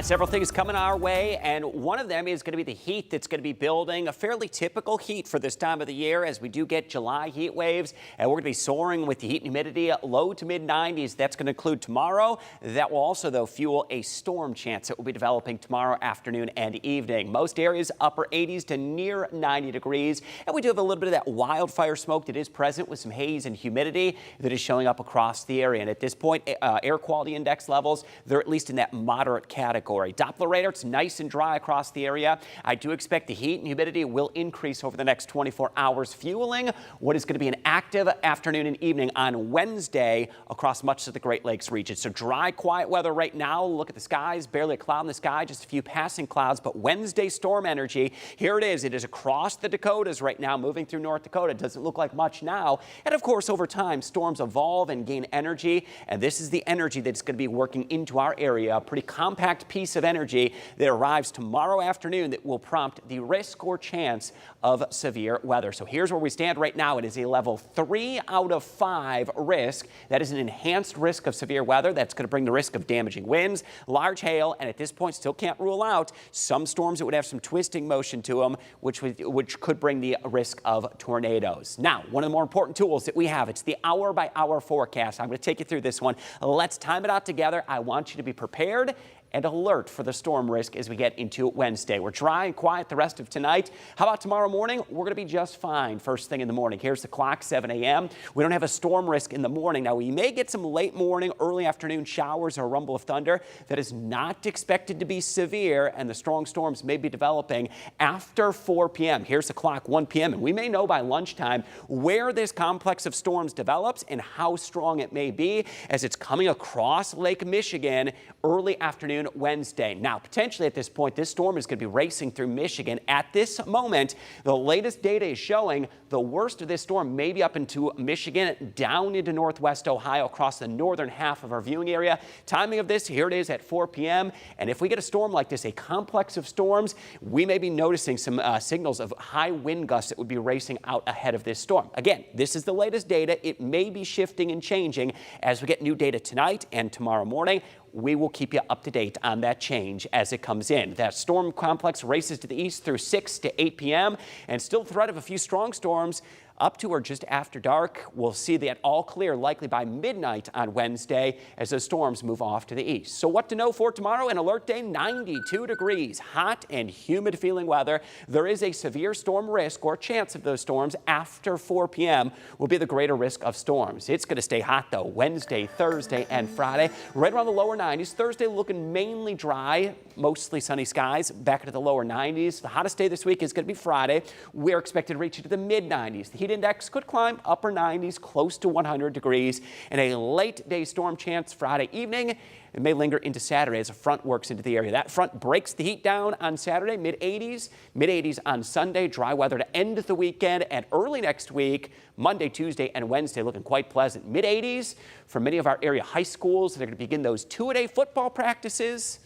Several things coming our way, and one of them is going to be the heat that's going to be building. A fairly typical heat for this time of the year as we do get July heat waves, and we're going to be soaring with the heat and humidity low to mid 90s. That's going to include tomorrow. That will also, though, fuel a storm chance that will be developing tomorrow afternoon and evening. Most areas upper 80s to near 90 degrees, and we do have a little bit of that wildfire smoke that is present with some haze and humidity that is showing up across the area. And at this point, air quality index levels, they're at least in that moderate category. Doppler radar, it's nice and dry across the area. I do expect the heat and humidity will increase over the next 24 hours, fueling what is going to be an active afternoon and evening on Wednesday across much of the Great Lakes region. So dry, quiet weather right now. Look at the skies, barely a cloud in the sky, just a few passing clouds. But Wednesday storm energy, here it is. It is across the Dakotas right now, moving through North Dakota. It doesn't look like much now. And of course, over time, storms evolve and gain energy. And this is the energy that's going to be working into our area. A pretty compact piece of energy that arrives tomorrow afternoon that will prompt the risk or chance of severe weather. So here's where we stand right now. It is a level 3 out of 5 risk. That is an enhanced risk of severe weather. That's going to bring the risk of damaging winds, large hail, and at this point still can't rule out some storms that would have some twisting motion to them, which could bring the risk of tornadoes. Now, one of the more important tools that we have, it's the hour-by-hour forecast. I'm going to take you through this one. Let's time it out together. I want you to be prepared and alert for the storm risk as we get into Wednesday. We're dry and quiet the rest of tonight. How about tomorrow morning? We're going to be just fine first thing in the morning. Here's the clock, 7 a.m. We don't have a storm risk in the morning. Now, we may get some late morning, early afternoon showers or rumble of thunder. That is not expected to be severe, and the strong storms may be developing after 4 p.m. Here's the clock, 1 p.m., and we may know by lunchtime where this complex of storms develops and how strong it may be as it's coming across Lake Michigan early afternoon Wednesday. Now, potentially at this point, this storm is going to be racing through Michigan. At this moment, the latest data is showing the worst of this storm may be up into Michigan, down into northwest Ohio, across the northern half of our viewing area. Timing of this, here it is at 4 p.m. And if we get a storm like this, a complex of storms, we may be noticing some signals of high wind gusts that would be racing out ahead of this storm. Again, this is the latest data. It may be shifting and changing as we get new data tonight and tomorrow morning. We will keep you up to date on that change as it comes in. That storm complex races to the east through 6 to 8 p.m. and still threat of a few strong storms up to or just after dark. We'll see that all clear likely by midnight on Wednesday as those storms move off to the east. So what to know for tomorrow? An alert day, 92 degrees, hot and humid feeling weather. There is a severe storm risk or chance of those storms after 4 p.m. will be the greater risk of storms. It's going to stay hot though Wednesday, Thursday, and Friday. Right around the lower 90s. Thursday looking mainly dry, mostly sunny skies, back into the lower 90s. The hottest day this week is going to be Friday. We're expected to reach into the mid 90s. The heat index could climb upper 90s, close to 100 degrees, and a late day storm chance Friday evening. It may linger into Saturday as a front works into the area. That front breaks the heat down on Saturday, mid 80s on Sunday. Dry weather to end the weekend, and early next week, Monday, Tuesday, and Wednesday looking quite pleasant. Mid 80s for many of our area high schools. They're going to begin those 2-a-day football practices.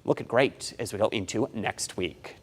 Looking great as we go into next week.